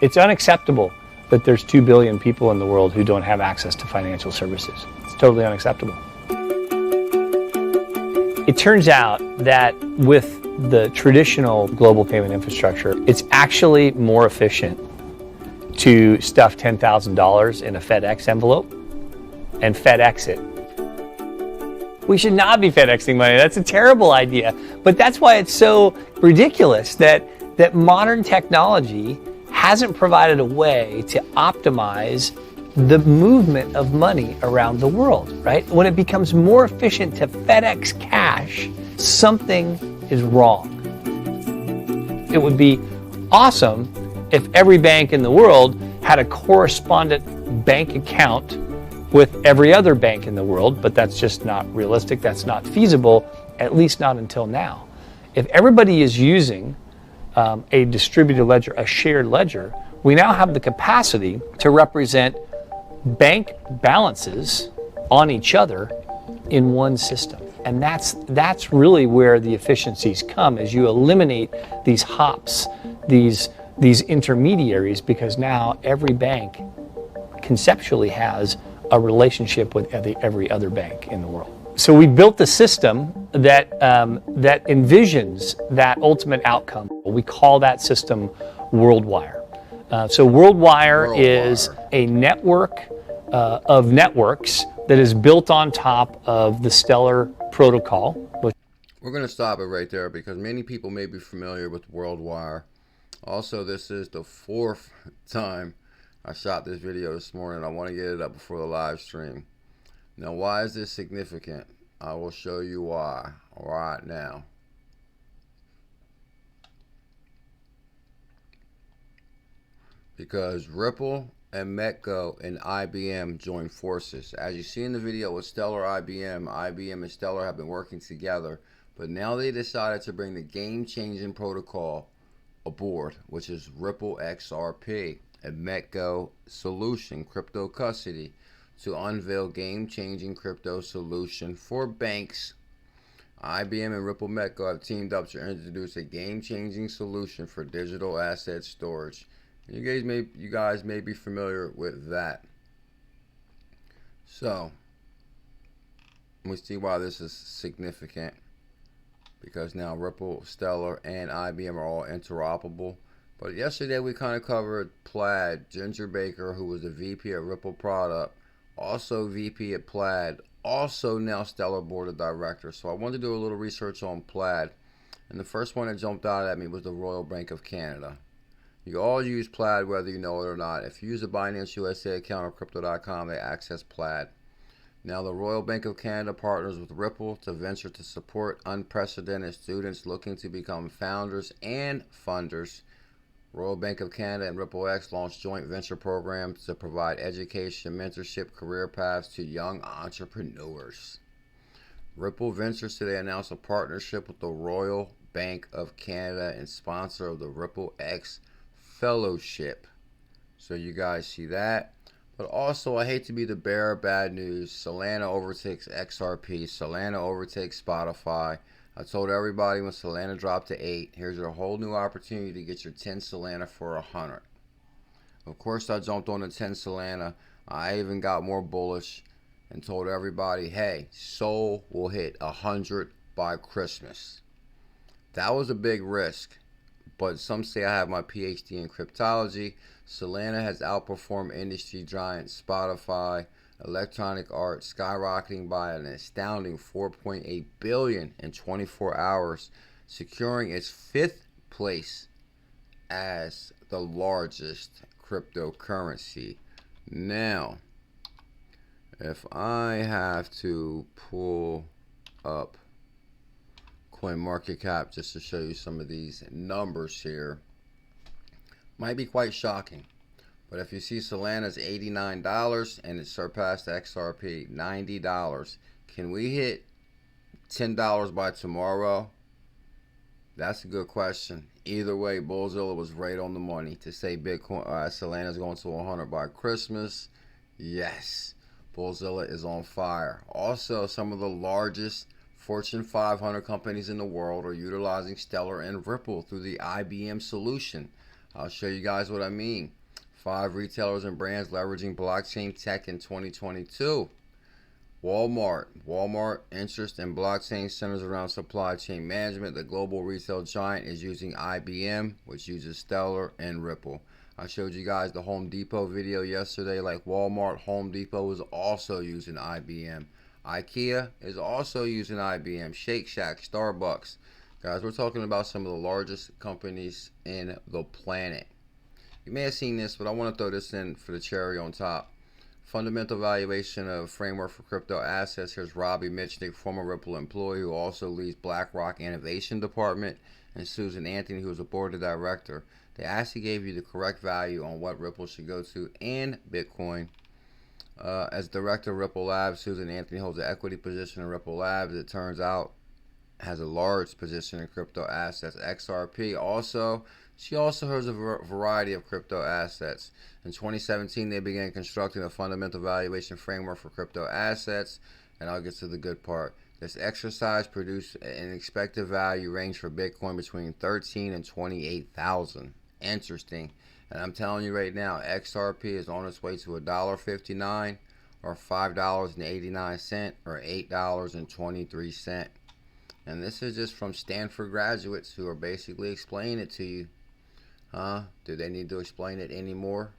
It's unacceptable that there's 2 billion people in the world who don't have access to financial services. It's totally unacceptable. It turns out that with the traditional global payment infrastructure, it's actually more efficient to stuff $10,000 in a FedEx envelope and FedEx it. We should not be FedExing money. That's a terrible idea. But that's why it's so ridiculous that modern technology hasn't provided a way to optimize the movement of money around the world, right? When it becomes more efficient to FedEx cash, something is wrong. It would be awesome if every bank in the world had a correspondent bank account with every other bank in the world, but that's just not realistic. That's not feasible, at least not until now. If everybody is using a distributed ledger, a shared ledger, we now have the capacity to represent bank balances on each other in one system. And that's really where the efficiencies come, as you eliminate these hops, these intermediaries, because now every bank conceptually has a relationship with every other bank in the world. So we built the system that envisions that ultimate outcome. We call that system WorldWire. So WorldWire is a network of networks that is built on top of the Stellar protocol. We're going to stop it right there because many people may be familiar with WorldWire. Also, this is the 4th time I shot this video this morning. I want to get it up before the live stream. Now, why is this significant? I will show you why right now. Because Ripple and ℚ𝕝𝕝 and IBM joined forces. As you see in the video with Stellar IBM and Stellar have been working together, but now they decided to bring the game-changing protocol aboard, which is Ripple XRP, a ℚ𝕝𝕝 solution, crypto custody, to unveil game-changing crypto solution for banks. IBM and Ripple ℚ𝕝𝕝 have teamed up to introduce a game-changing solution for digital asset storage. You guys may be familiar with that. So, we see why this is significant. Because now Ripple, Stellar, and IBM are all interoperable. But yesterday we kind of covered Plaid, Ginger Baker, who was the VP at Ripple Product, also VP at Plaid, also now Stellar Board of Directors. So I wanted to do a little research on Plaid. And the first one that jumped out at me was the Royal Bank of Canada. You all use Plaid whether you know it or not. If you use a Binance USA account or Crypto.com, they access Plaid. Now the Royal Bank of Canada partners with Ripple to venture to support unprecedented students looking to become founders and funders. Royal Bank of Canada and Ripple X launched joint venture programs to provide education, mentorship, career paths to young entrepreneurs. Ripple Ventures today announced a partnership with the Royal Bank of Canada and sponsor of the Ripple X Fellowship. So you guys see that. But also, I hate to be the bearer of bad news. Solana overtakes XRP. Solana overtakes Spotify. I told everybody when Solana dropped to 8, here's your whole new opportunity to get your 10 Solana for 100. Of course, I jumped on the 10 Solana. I even got more bullish and told everybody, hey, Sol will hit 100 by Christmas. That was a big risk. But some say I have my PhD in cryptology. Solana has outperformed industry giants Spotify, Electronic Arts, skyrocketing by an astounding 4.8 billion in 24 hours, securing its 5th place as the largest cryptocurrency. Now, if I have to pull up CoinMarketCap just to show you some of these numbers here, might be quite shocking. But if you see Solana's $89 and it surpassed XRP $90, can we hit $10 by tomorrow? That's a good question. Either way, BuLLZiLLa was right on the money to say Bitcoin, Solana's going to 100 by Christmas. Yes, BuLLZiLLa is on fire. Also, some of the largest Fortune 500 companies in the world are utilizing Stellar and Ripple through the IBM solution. I'll show you guys what I mean. 5 retailers and brands leveraging blockchain tech in 2022. Walmart interest in blockchain centers around supply chain management. The global retail giant is using IBM, which uses Stellar and Ripple. I showed you guys the Home Depot video yesterday. Like Walmart, Home Depot is also using IBM. IKEA is also using IBM. Shake Shack, Starbucks. Guys, we're talking about some of the largest companies in the planet. You may have seen this, but I want to throw this in for the cherry on top. Fundamental valuation of framework for crypto assets. Here's Robbie Mitchnick, former Ripple employee who also leads BlackRock Innovation Department, and Susan Anthony, who is a board director. They actually gave you the correct value on what Ripple should go to and Bitcoin. As director of Ripple Labs, Susan Anthony holds an equity position in Ripple Labs. It turns out has a large position in crypto assets. XRP she also has a variety of crypto assets. In 2017, they began constructing a fundamental valuation framework for crypto assets, and I'll get to the good part. This exercise produced an expected value range for Bitcoin between 13 and 28,000. Interesting. And I'm telling you right now, XRP is on its way to $1.59 or $5.89 or $8.23. And this is just from Stanford graduates who are basically explaining it to you. Do they need to explain it anymore?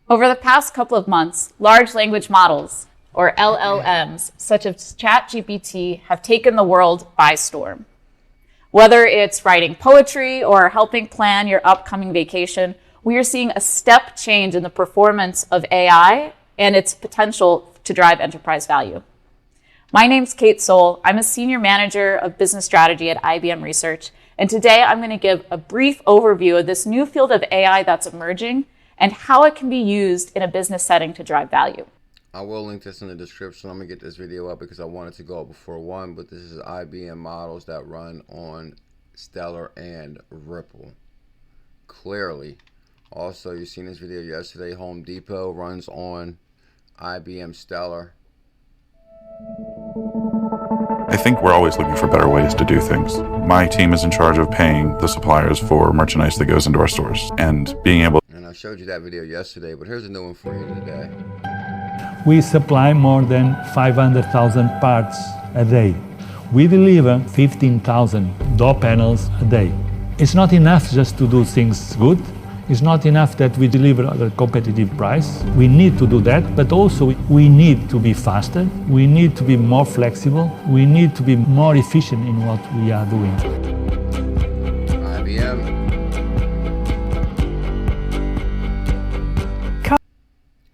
Over the past couple of months, large language models, or LLMs, such as ChatGPT, have taken the world by storm. Whether it's writing poetry or helping plan your upcoming vacation, we are seeing a step change in the performance of AI and its potential to drive enterprise value. My name's Kate Soul. I'm a senior manager of business strategy at IBM Research, and today I'm going to give a brief overview of this new field of AI that's emerging and how it can be used in a business setting to drive value. I will link this in the description. I'm going to get this video up because I wanted to go up before 1, but this is IBM models that run on Stellar and Ripple. Clearly. Also, you've seen this video yesterday. Home Depot runs on IBM Stellar. I think we're always looking for better ways to do things. My team is in charge of paying the suppliers for merchandise that goes into our stores and being able. And I showed you that video yesterday, but here's a new one for you today. We supply more than 500,000 parts a day. We deliver 15,000 door panels a day. It's not enough just to do things good. It's not enough that we deliver at a competitive price. We need to do that, but also we need to be faster. We need to be more flexible. We need to be more efficient in what we are doing. IBM.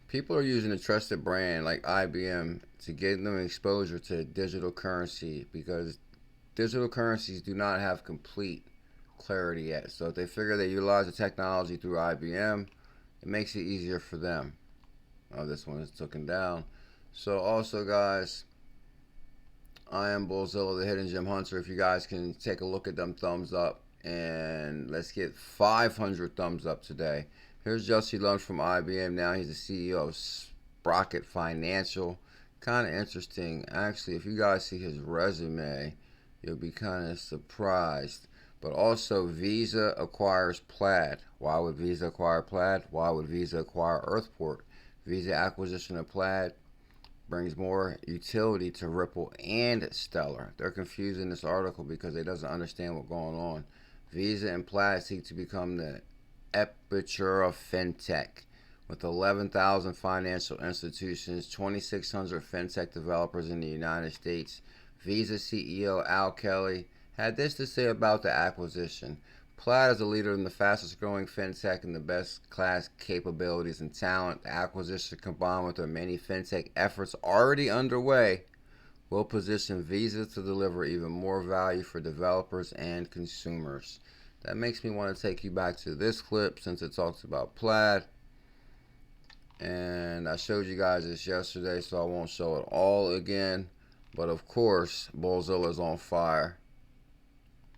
People are using a trusted brand like IBM to get them exposure to digital currency because digital currencies do not have complete clarity yet. So if they figure they utilize the technology through IBM, it makes it easier for them. Oh, this one is taken down. So also, guys, I am BuLLZiLLa, the Hidden Gem Hunter. If you guys can take a look at them thumbs up, and let's get 500 thumbs up today. Here's Jesse Lunch from IBM. Now he's the CEO of Sprocket Financial. Kind of interesting. Actually, if you guys see his resume, you'll be kind of surprised. But also, Visa acquires Plaid. Why would Visa acquire Plaid? Why would Visa acquire Earthport? Visa acquisition of Plaid brings more utility to Ripple and Stellar. They're confusing this article because they doesn't understand what's going on. Visa and Plaid seek to become the epicenter of fintech. With 11,000 financial institutions, 2,600 fintech developers in the United States, Visa CEO Al Kelly had this to say about the acquisition. Plaid is a leader in the fastest growing fintech and the best class capabilities and talent. The acquisition, combined with their many fintech efforts already underway, will position Visa to deliver even more value for developers and consumers. That makes me want to take you back to this clip since it talks about Plaid. And I showed you guys this yesterday, so I won't show it all again. But of course, BuLLZiLLa is on fire.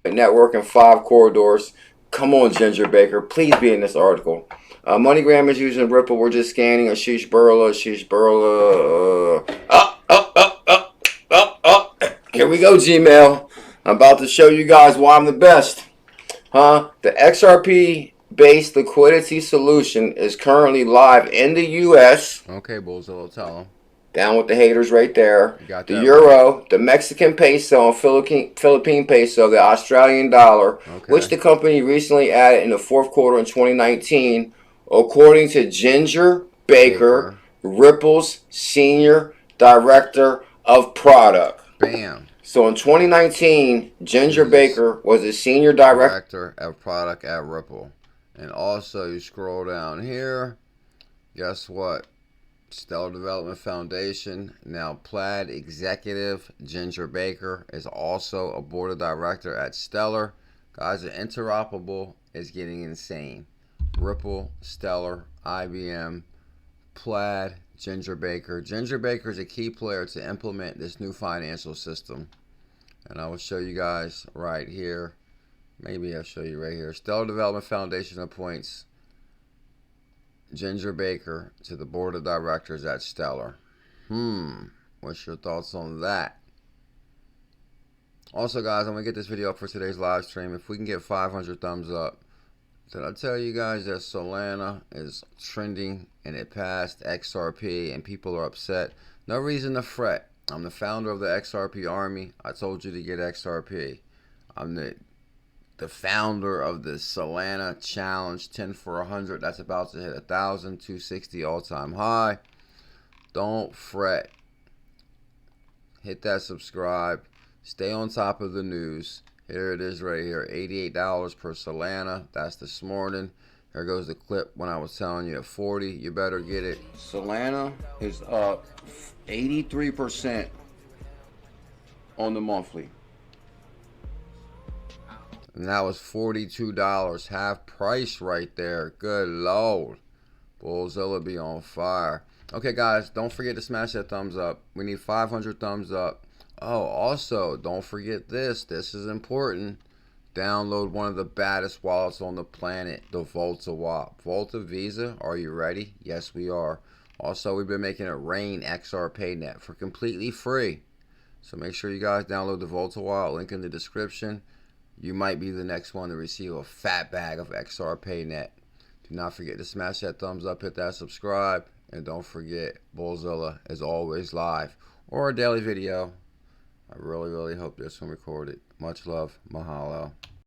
Network in 5 corridors. Come on, Ginger Baker. Please be in this article. MoneyGram is using Ripple. We're just scanning Ashish Burla. Here we go, Gmail. I'm about to show you guys why I'm the best. The XRP-based liquidity solution is currently live in the U.S. Okay, BuLLZiLLa, tell them. Down with the haters right there. The euro, right. The Mexican peso, and Philippine peso, the Australian dollar, which the company recently added in the fourth quarter in 2019, according to Ginger Baker, Ripple's Senior Director of Product. Bam. So in 2019, Ginger Baker was the Senior Director of Product at Ripple. And also, you scroll down here, guess what? Stellar Development Foundation, now Plaid executive Ginger Baker is also a board of director at Stellar. Guys, the interoperable is getting insane. Ripple, Stellar, IBM, Plaid, Ginger Baker. Ginger Baker is a key player to implement this new financial system. And I will show you guys right here. Maybe I'll show you right here. Stellar Development Foundation appoints Ginger Baker to the board of directors at Stellar. What's your thoughts on that? Also, guys, I'm going to get this video up for today's live stream. If we can get 500 thumbs up, did I tell you guys that Solana is trending and it passed XRP and people are upset? No reason to fret. I'm the founder of the XRP army. I told you to get XRP. I'm the founder of the Solana challenge 10 for 100. That's about to hit 1,000, 260 all-time high. Don't fret. Hit that subscribe. Stay on top of the news. Here it is right here. $88 per Solana. That's this morning. Here goes the clip when I was telling you at 40. You better get it. Solana is up 83% on the monthly. And that was $42, half price right there. Good Lord. BuLLZiLLa be on fire. Okay, guys, don't forget to smash that thumbs up. We need 500 thumbs up. Oh, also, don't forget this. This is important. Download one of the baddest wallets on the planet, the Volta wallet. Volta Visa, are you ready? Yes, we are. Also, we've been making it rain ℎ𝕝𝕝 for completely free. So make sure you guys download the Volta wallet. Link in the description. You might be the next one to receive a fat bag of ℎ𝕝𝕝. Do not forget to smash that thumbs up, hit that subscribe, and don't forget, BuLLZiLLa is always live or a daily video. I really hope this one recorded. Much love. Mahalo.